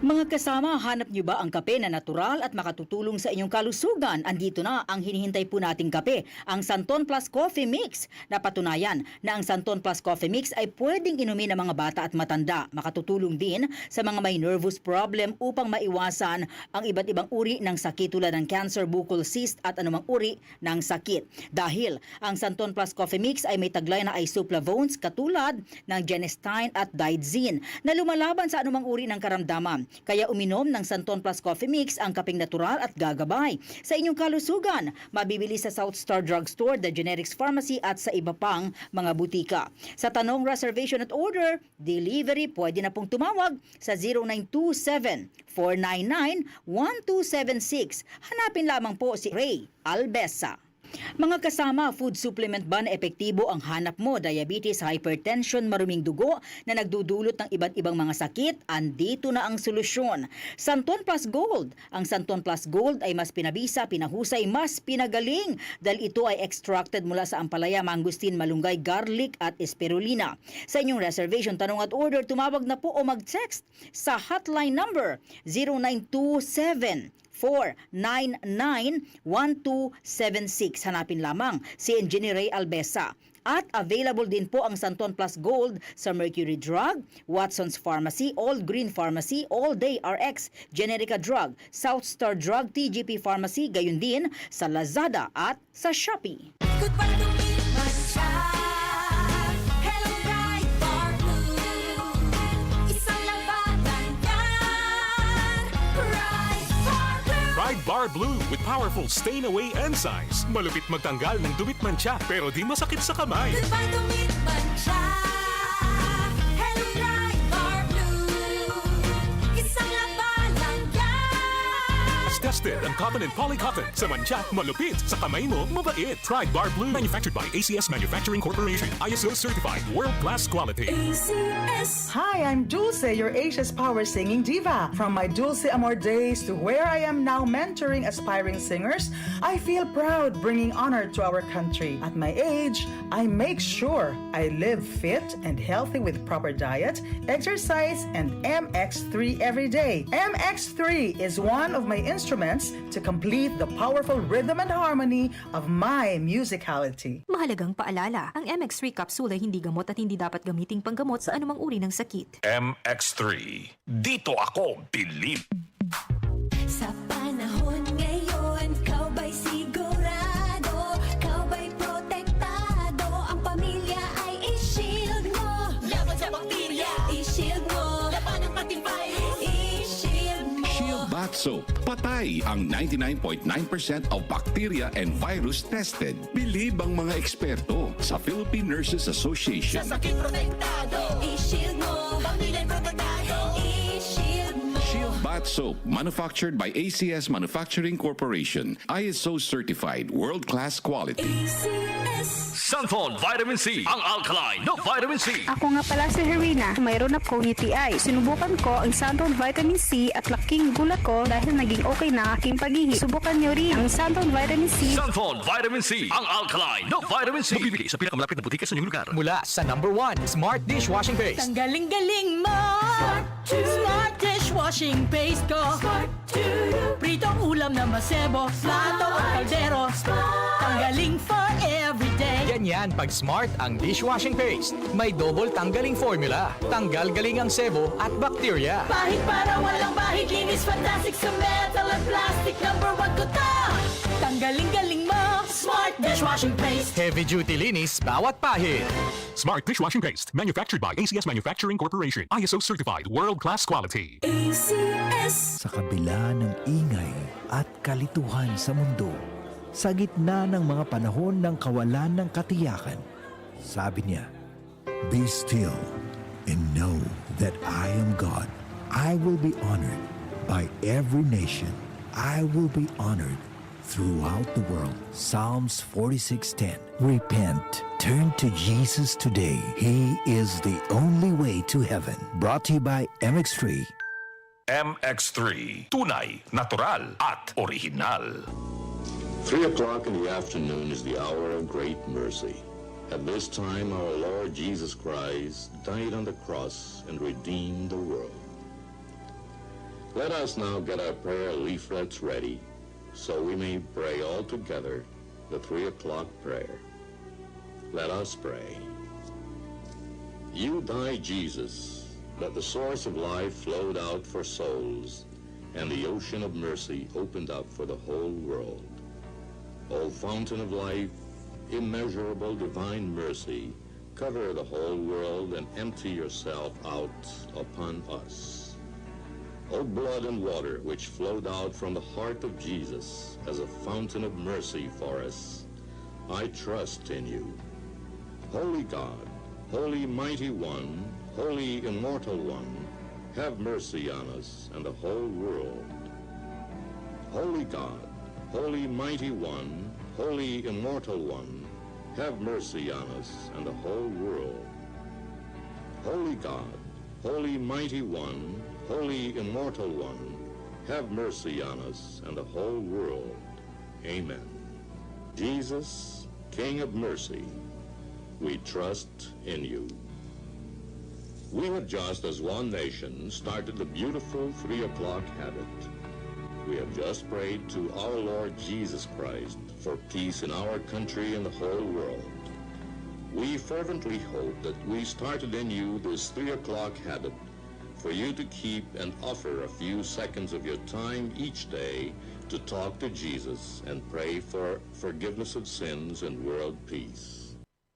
Mga kasama, hanap niyo ba ang kape na natural at makatutulong sa inyong kalusugan? Andito na ang hinihintay po nating kape, ang Santon Plus Coffee Mix. Napatunayan na ang Santon Plus Coffee Mix ay pwedeng inumin ng mga bata at matanda. Makatutulong din sa mga may nervous problem upang maiwasan ang iba't ibang uri ng sakit tulad ng cancer, buccal cyst at anumang uri ng sakit. Dahil ang Santon Plus Coffee Mix ay may taglay na isoflavones katulad ng genistein at digoxin na lumalaban sa anumang uri ng karamdaman. Kaya uminom ng Santon Plus Coffee Mix ang kapeng natural at gagabay sa inyong kalusugan. Mabibili sa South Star Drugstore, The Generics Pharmacy at sa iba pang mga butika. Sa tanong, reservation at order, delivery, pwede na pong tumawag sa 0927-499-1276. Hanapin lamang po si Ray Albesa. Mga kasama, food supplement ba na epektibo ang hanap mo? Diabetes, hypertension, maruming dugo na nagdudulot ng iba't ibang mga sakit? Andito na ang solusyon. Santon Plus Gold. Ang Santon Plus Gold ay mas pinabisa, pinahusay, mas pinagaling dahil ito ay extracted mula sa ampalaya, mangustin, malunggay, garlic at spirulina. Sa inyong reservation, tanong at order, tumawag na po o mag-text sa hotline number 0927 499-1276. Hanapin lamang si Engineer Ray Albesa. At available din po ang Santon Plus Gold sa Mercury Drug, Watson's Pharmacy, All Green Pharmacy, All Day RX, Generica Drug, South Star Drug, TGP Pharmacy, gayon din sa Lazada at sa Shopee. Goodbye to me, Masya. Hello, bright bar blue. Isang labanan yan. Bright bar blue. Pride Bar Blue with powerful stain-away enzymes. Malupit magtanggal ng dubit mancha pero di masakit sa kamay. Goodbye to me, Masya. Hello, bright bar blue. Isang labanan yan. As tested ang cotton and polycotton. Sa mancha, malupit. Sa kamay mo, mabait. Pride Bar Blue. Manufactured by ACS Manufacturing Corporation. ISO certified. World-class quality. ACS. Hi, I'm Dulce, your Asia's power singing diva. From my Dulce Amor days to where I am now mentoring aspiring singers, I feel proud bringing honor to our country. At my age, I make sure I live fit and healthy with proper diet, exercise, and MX3 every day. MX3 is one of my instruments to complete the powerful rhythm and harmony of my musicality. Mahalagang paalala, ang MX3 capsule ay hindi gamot at hindi dapat gamiting panggamot sa anumang uri ng sakit. MX3. Dito ako, believe. Sa panahon ngayon, kau ba'y sigurado? Kau ba'y protektado? Ang pamilya ay i-shield mo. Laban sa bakterya, i-shield mo. Laban ng matibay, i-shield mo. Shield Bath Soap. Patay ang 99.9% of bacteria and virus tested. Believe ang mga eksperto sa Philippine Nurses Association. Sa sakit protektado, i-shield mo. Pamilya'y protektado, i-shield mo. Shield Bath Soap, manufactured by ACS Manufacturing Corporation. ISO certified, world-class quality. ACS. Santon Vitamin C, ang alkaline na vitamin C. Ako nga pala si Herina, mayroon akong UTI. Sinubukan ko ang Santon Vitamin C at laking gulat ko dahil naging okay na aking paghihi. Subukan niyo rin ang Santon Vitamin C. Santon Vitamin C, ang alkaline na vitamin C. Mabibili sa pinakamalapit na butika sa inyong lugar. Mula sa number 1, Smart Dishwashing Paste. Tanggaling-galing mo. Smart dishwashing paste ko. Pritong ulam na masebo, plato at kaldero. Tanggaling for everyday. Ganyan pag Smart ang dishwashing paste. May double tanggaling formula. Tanggal galing ang sebo at bacteria. Bahid para walang bahid, linis fantastic sa metal at plastic. Number 1 ko to. Tanggaling-galing mo. Smart dishwashing paste. Heavy duty linis bawat pahid. Smart Dishwashing Paste. Manufactured by ACS Manufacturing Corporation. ISO certified. World-class quality. ACS. Sa kabila ng ingay at kalituhan sa mundo, sa gitna ng mga panahon ng kawalan ng katiyakan, sabi niya, "Be still and know that I am God. I will be honored by every nation. I will be honored throughout the world." Psalms 46:10. Repent. Turn to Jesus today. He is the only way to heaven. Brought to you by MX3. MX3. Tunay, natural, at original. 3 o'clock in the afternoon is the hour of great mercy. At this time, our Lord Jesus Christ died on the cross and redeemed the world. Let us now get our prayer leaflets ready, so we may pray all together the 3 o'clock prayer. Let us pray. You died, Jesus, that the source of life flowed out for souls, and the ocean of mercy opened up for the whole world. O fountain of life, immeasurable divine mercy, cover the whole world and empty yourself out upon us. O blood and water which flowed out from the heart of Jesus as a fountain of mercy for us, I trust in you. Holy God, Holy Mighty One, Holy Immortal One, have mercy on us and the whole world. Holy God, Holy Mighty One, Holy Immortal One, have mercy on us and the whole world. Holy God, Holy Mighty One, Holy Immortal One, have mercy on us and the whole world. Amen. Jesus, King of mercy, we trust in you. We have just, as one nation, started the beautiful 3 o'clock habit. We have just prayed to our Lord Jesus Christ for peace in our country and the whole world. We fervently hope that we started in you this 3 o'clock habit for you to keep and offer a few seconds of your time each day to talk to Jesus and pray for forgiveness of sins and world peace.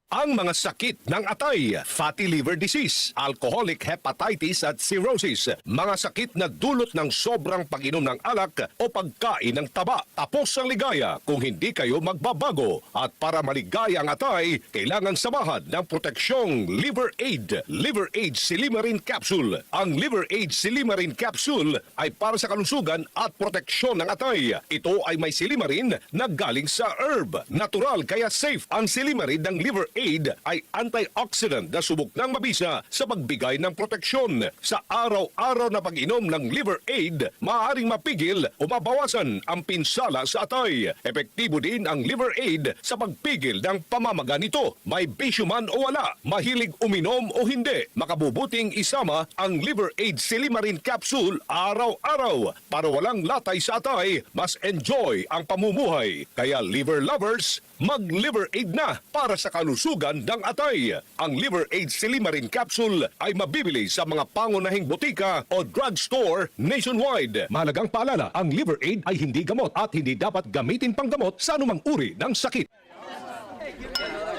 Ang mga sakit ng atay, fatty liver disease, alcoholic hepatitis at cirrhosis, mga sakit na dulot ng sobrang pag-inom ng alak o pagkain ng taba. Tapos ang ligaya kung hindi kayo magbabago. At para maligaya ang atay, kailangan samahan ng proteksyong Liver Aid. Liver Aid Silimarin Capsule. Ang Liver Aid Silimarin Capsule ay para sa kalusugan at proteksyon ng atay. Ito ay may silimarin na galing sa herb. Natural kaya safe ang silimarin ng Liver Aid ay antioxidant na subok ng mabisa sa pagbigay ng proteksyon. Sa araw-araw na pag-inom ng Liver Aid, maaaring mapigil o mabawasan ang pinsala sa atay. Epektibo din ang Liver Aid sa pagpigil ng pamamaga nito. May bisyo man o wala, mahilig uminom o hindi, makabubuting isama ang Liver Aid Silimarin Capsule araw-araw. Para walang latay sa atay, mas enjoy ang pamumuhay. Kaya liver lovers, mag-Liver Aid na para sa kalusugan ng atay. Ang Liver Aid Silimarin Capsule ay mabibili sa mga pangunahing botika o drugstore nationwide. Mahalagang paalala, ang Liver Aid ay hindi gamot at hindi dapat gamitin panggamot sa anumang uri ng sakit.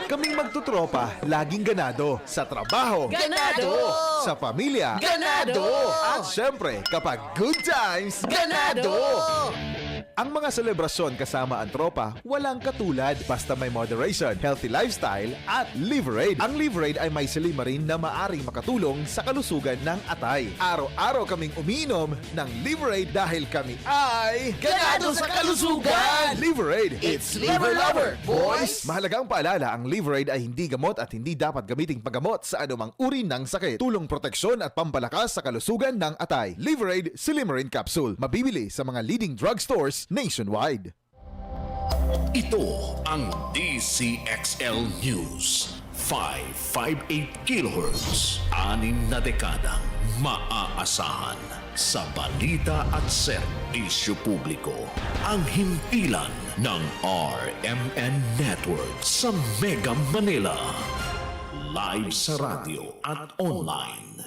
Kaming magtutropa, laging ganado. Sa trabaho, Ganado! Sa pamilya, Ganado! At syempre, kapag good times, Ganado! Ang mga selebrasyon kasama ang tropa, walang katulad basta may moderation, healthy lifestyle at Liver Aid. Ang Liver Aid ay may silimarin na maaring makatulong sa kalusugan ng atay. Araw-araw kaming umiinom ng Liver Aid dahil kami ay Ganado sa kalusugan! Liver Aid, It's Liver Lover, boys! Mahalagang paalala, ang Liver Aid ay hindi gamot at hindi dapat gamiting paggamot sa anumang uri ng sakit. Tulong proteksyon at pampalakas sa kalusugan ng atay. Liver Aid Silimarin Capsule. Mabibili sa mga leading drugstores nationwide. Ito ang DCXL News. 558 kHz. 6 na dekadang maaasahan sa balita at serbisyo publiko. Ang himpilan ng RMN Network sa Mega Manila. Live sa radyo at online.